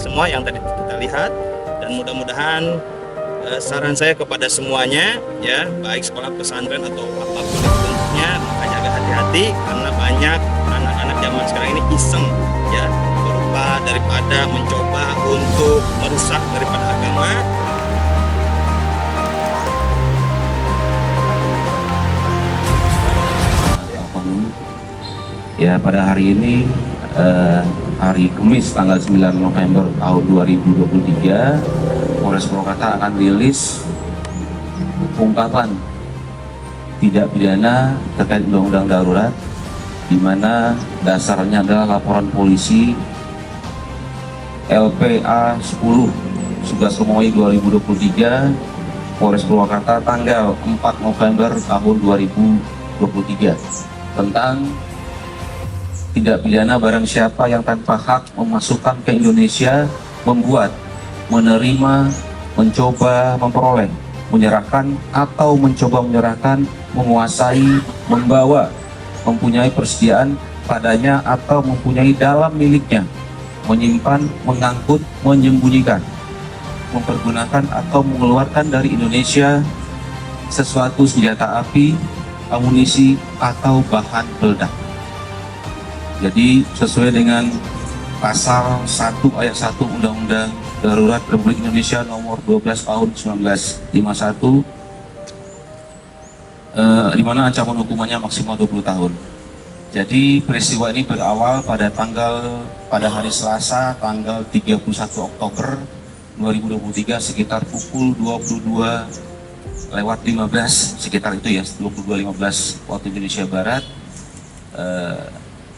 semua yang tadi kita lihat, dan mudah-mudahan saran saya kepada semuanya ya, baik sekolah pesantren atau apapun bentuknya, maka jaga hati-hati karena banyak anak-anak zaman sekarang ini iseng ya, berupa daripada mencoba untuk merusak daripada agama. Ya, pada hari ini hari Kamis tanggal 9 November tahun 2023, Polres Purwakarta akan rilis ungkapan tidak pidana terkait undang-undang darurat, di mana dasarnya adalah laporan polisi LPA 10 11 Romawi 2023 Polres Purwakarta tanggal 4 November tahun 2023 tentang tidak pidana barang siapa yang tanpa hak memasukkan ke Indonesia, membuat, menerima, mencoba, memperoleh, menyerahkan atau mencoba menyerahkan, menguasai, membawa, mempunyai persediaan padanya atau mempunyai dalam miliknya, menyimpan, mengangkut, menyembunyikan, mempergunakan atau mengeluarkan dari Indonesia sesuatu senjata api, amunisi, atau bahan peledak. Jadi sesuai dengan pasal 1 ayat 1 Undang-Undang Darurat Republik Indonesia nomor 12 tahun 1951, di mana ancaman hukumannya maksimal 20 tahun. Jadi peristiwa ini berawal pada hari Selasa tanggal 31 Oktober 2023 sekitar pukul 22:15, sekitar itu ya, 22:15 waktu Indonesia Barat.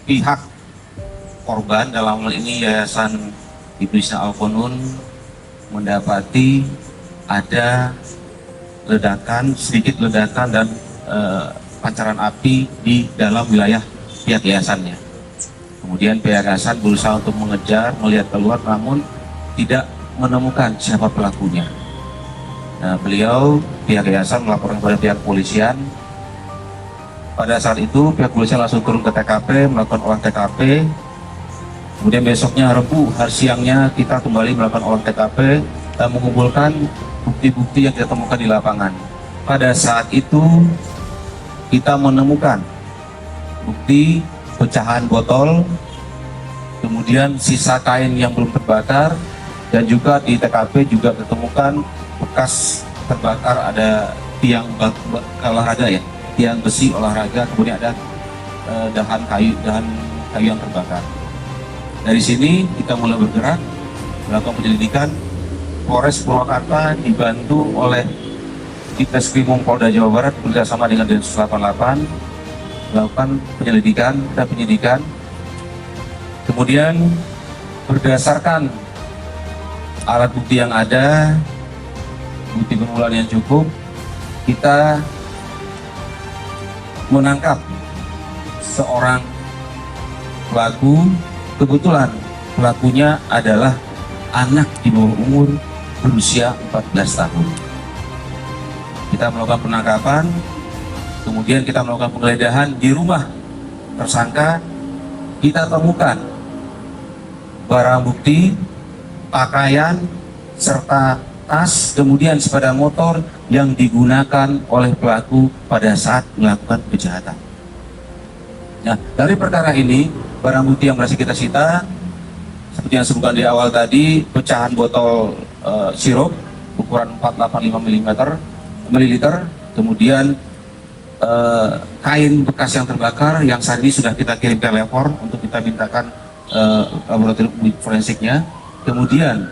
Pihak korban, dalam hal ini Yayasan Ibnu Sina Al-Qunun, mendapati ada sedikit ledakan dan pancaran api di dalam wilayah pihak yayasannya. Kemudian pihak yayasan berusaha untuk mengejar, melihat keluar, namun tidak menemukan siapa pelakunya. Nah, pihak yayasan melaporkan kepada pihak polisian. Pada saat itu pihak polisian langsung turun ke TKP, melakukan olah TKP. Kemudian besoknya Rabu, hari siangnya kita kembali melakukan olah TKP dan mengumpulkan bukti-bukti yang kita temukan di lapangan. Pada saat itu kita menemukan bukti pecahan botol, kemudian sisa kain yang belum terbakar, dan juga di TKP juga ditemukan bekas terbakar, ada tiang olahraga ya, tiang besi olahraga, kemudian ada dahan kayu yang terbakar. Dari sini kita mulai bergerak melakukan penyelidikan. Polres Purwakarta dibantu oleh Ditreskrimum Polda Jawa Barat bekerjasama dengan Densus 88 melakukan penyelidikan dan penyidikan. Kemudian berdasarkan alat bukti yang ada, bukti permulaan yang cukup, kita menangkap seorang pelaku. Kebetulan pelakunya adalah anak di bawah umur berusia 14 tahun. Kita melakukan penangkapan, kemudian kita melakukan penggeledahan di rumah tersangka. Kita temukan barang bukti, pakaian, serta tas, kemudian sepeda motor yang digunakan oleh pelaku pada saat melakukan kejahatan. Nah, dari perkara ini, barang bukti yang berhasil kita sita, seperti yang disebutkan di awal tadi, pecahan botol sirup ukuran 485 ml, kemudian kain bekas yang terbakar yang saat ini sudah kita kirim ke lapor untuk kita mintakan laboratorium forensiknya. Kemudian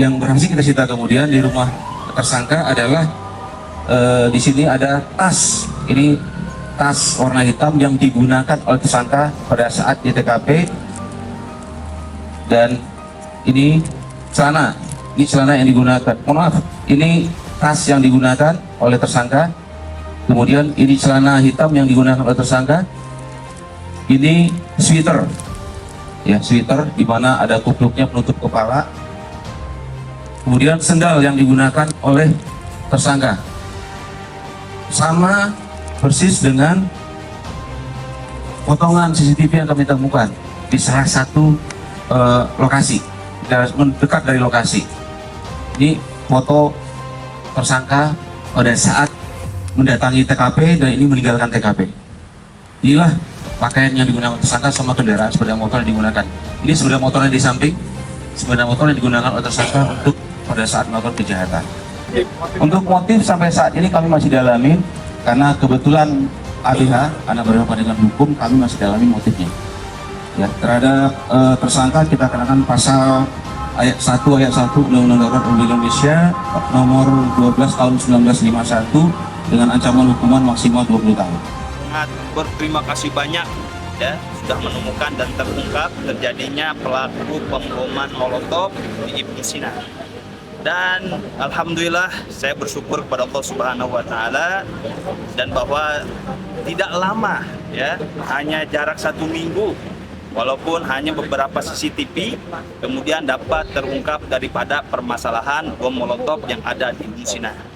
yang berhasil kita sita kemudian di rumah tersangka adalah di sini ada tas. Ini tas warna hitam yang digunakan oleh tersangka pada saat di TKP, dan ini celana yang digunakan. Mohon maaf, ini tas yang digunakan oleh tersangka. Kemudian ini celana hitam yang digunakan oleh tersangka. Ini sweater, ya, sweater di mana ada kupluknya penutup kepala. Kemudian sendal yang digunakan oleh tersangka sama persis dengan potongan CCTV yang kami temukan di salah satu lokasi dekat dari lokasi. Ini foto tersangka pada saat mendatangi TKP dan ini meninggalkan TKP. Inilah pakaian yang digunakan tersangka sama kendaraan sepeda motor yang digunakan. Ini sepeda motornya di samping, sepeda motor yang digunakan oleh tersangka untuk pada saat melakukan kejahatan. Untuk motif sampai saat ini kami masih dalami karena kebetulan ABH, anak berhadapan dengan hukum, kami masih dalami motifnya. Ya, terhadap tersangka kita kenakan pasal ayat 1 Undang-Undang Darurat Republik Indonesia nomor 12 tahun 1951 dengan ancaman hukuman maksimal 20 tahun. Sangat berterima kasih banyak ya sudah menemukan dan terungkap terjadinya pelaku pemboman Molotov di Ibnu Sina. Dan alhamdulillah saya bersyukur kepada Allah Subhanahu wa taala dan bahwa tidak lama ya, hanya jarak 1 minggu walaupun hanya beberapa CCTV kemudian dapat terungkap daripada permasalahan bom Molotov yang ada di Ibnu Sina.